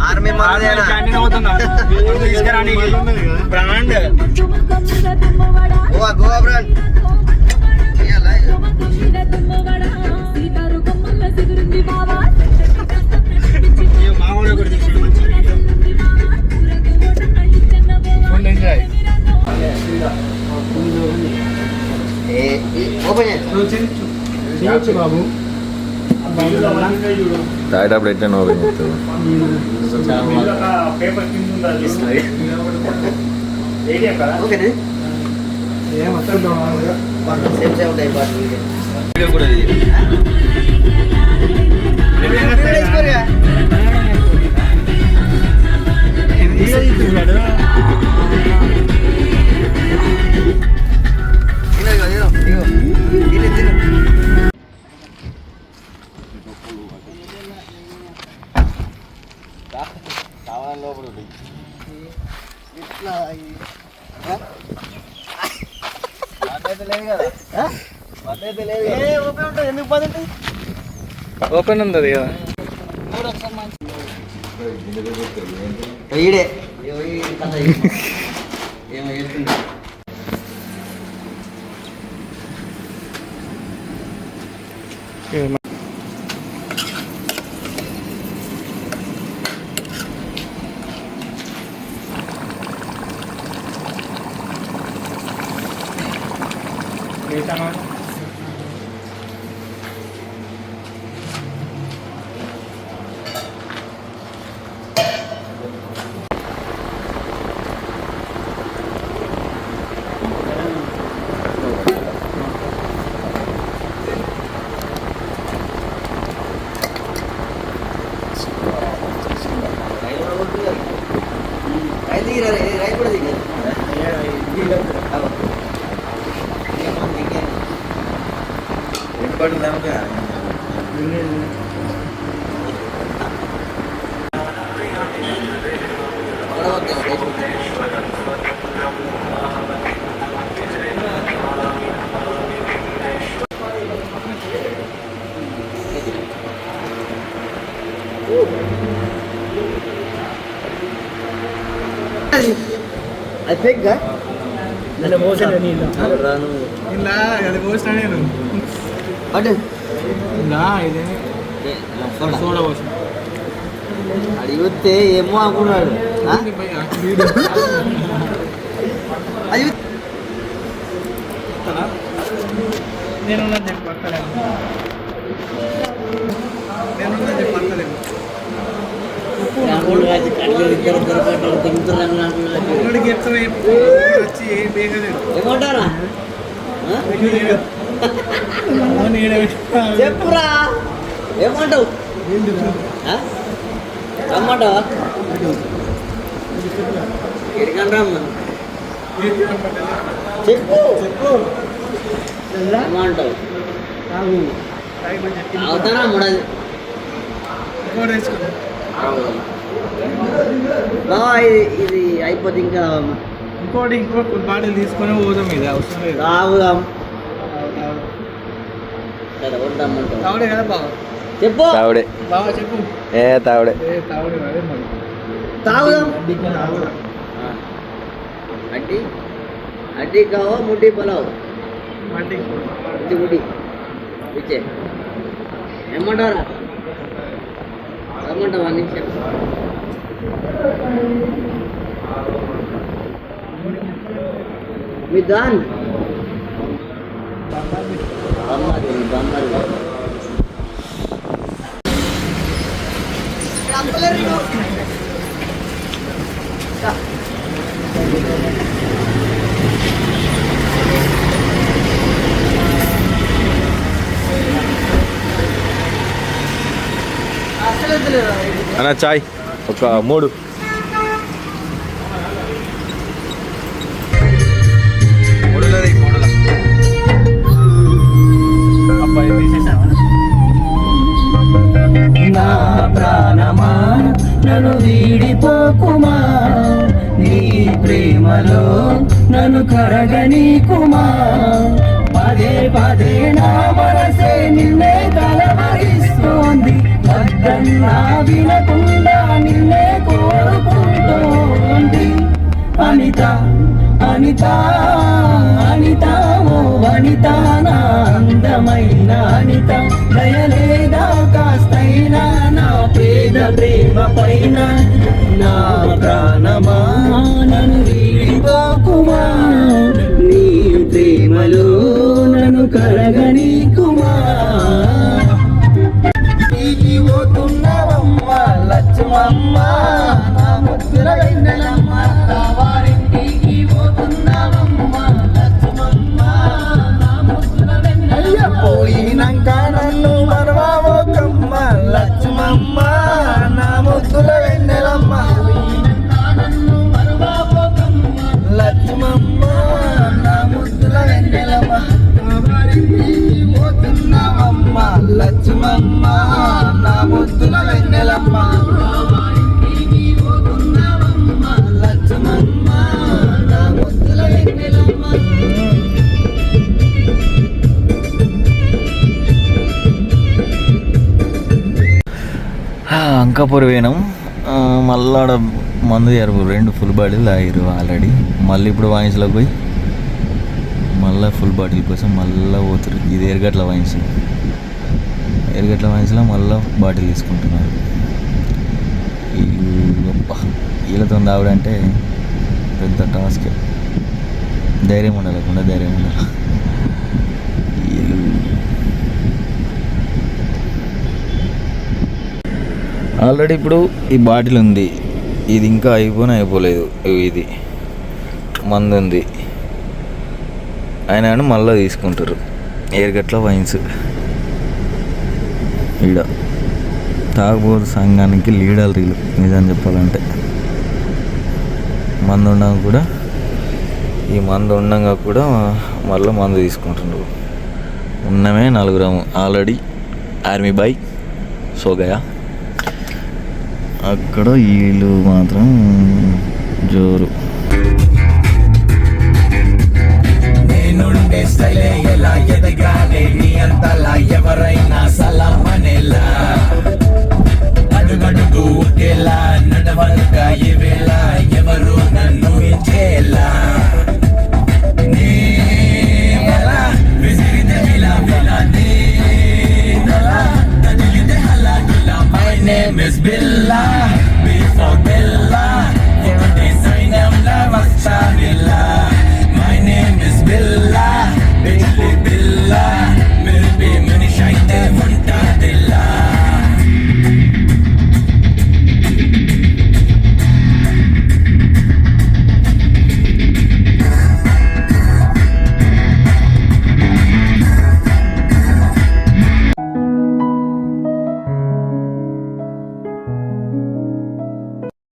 Army brand Goa brand బాబు తాగేటప్పుడు ఎట్లా open చేస్తావు ఓపెన్ ఉంది కదా ఈడే అది ఫేక్ గా నన్ను మోసన నీళ్ళ రాను ఇలా అది పోస్తా నేను అటు ఇలా ఇదే సోడా పోస్తా అడిగితే ఏమో అనుకున్నాడు అది నేను పక్కలేము నేను పక్కలేము ఏమంటారా చెప్పురా ఏమంటావు రమ్మంటావా ఎడికంటారా చెప్పు ఏమంటావు అవుతానా మూడది బావా ఇది అయిపోతే ఇంకా ఇంకో బాటిల్ తీసుకొని పోదాం ఇది అవసరం లేదు తాగుదాం తావుడే కదా బావ చెప్పు తావుడే బావ చెప్పు తావుడే తావుడే తాగుదాం అడ్డి అడ్డి కావా ముడ్డి పలావ్ ముడ్డి ముడ్డి ఇచ్చే ఏమంటారా రమ్మంటావా నీకు చెప్పు మీ దాన్ బొమ్మది అన్న చాయ్ ఒక 3 నా ప్రాణమా నన్ను వీడిపోకుమా నీ ప్రేమలో నన్ను కరగనీకుమా పదే పదే నా మనసే నిన్నే కలవరిస్తోంది చెప్పన్నా వినకుండా నిన్నే కోరుకుంటోంది అనిత అనిత అనిత ఓ అనిత నా అందమైన అనిత దయలేదా కాస్తైనా నా పేద ప్రేమ పైన నా ప్రాణమా నన్ను వీడిపోకుమా నీ ప్రేమలో నన్ను కరగనీకుమా నీకి పోతున్నవమ్మ లక్ష్మమ్మ నా ముద్దుల వెన్నెలమ్మ రావారింటికి పోతున్నవమ్మ లక్ష్మమ్మ నా ముద్దుల వెన్నెలమ్మ పోయినాక నన్ను మరవబోకమ్మ లక్ష్మమ్మ నా ముద్దుల వెన్నెలమ్మ లక్ష్మమ్మ నా ముద్దుల వెన్నెలమ్మ పోతున్నావమ్మ లక్ష్మమ్మ నా ముద్దుల వెన్నెలమ్మ లక్ష్మమ్మ నా ముద్దుల వెన్నెలమ్మ అంకాపూర్ పోయినాం. మళ్ళీ ఆడ మందు జరుపు 2 ఫుల్ బాటిల్ తాగిరు ఆల్రెడీ. మళ్ళీ ఇప్పుడు వాయిన్స్లోకి పోయి మళ్ళీ ఫుల్ బాటిల్ కోసం మళ్ళీ పోతురు. ఇది ఎరగట్ల వాయిన్స్లో మళ్ళీ బాటిల్ తీసుకుంటున్నారు. వీళ్ళతో తాగడంటే పెద్ద టాస్క్. ధైర్యం ఉండాలకుండా ధైర్యం ఉండాలి. ఆల్రెడీ ఇప్పుడు ఈ బాటిల్ ఉంది, ఇది ఇంకా అయిపోలేదు. ఇది మందు ఉంది ఆయన కానీ మళ్ళీ తీసుకుంటారు. ఎరగట్ల వైన్స్ ఈడ తాగుబోతు సంఘానికి లీడర్లు నిజం చెప్పాలంటే. మందు ఉండగా కూడా మళ్ళీ మందు తీసుకుంటున్నారు. ఉన్నమే 4 గ్రాము ఆల్రెడీ ఆర్మీ బాయ్ సోగయా. అక్కడ వీళ్ళు మాత్రం జోరు. నేనుండే స్థలే ఎలా ఎదగాలి నీ అంతలా ఎవరైనా సలామనేలా అడుగడుగు ఒకేలా నడవనుక ఇవేళ ఎవరు నన్ను ఇచ్చేలా My name is Billah. Before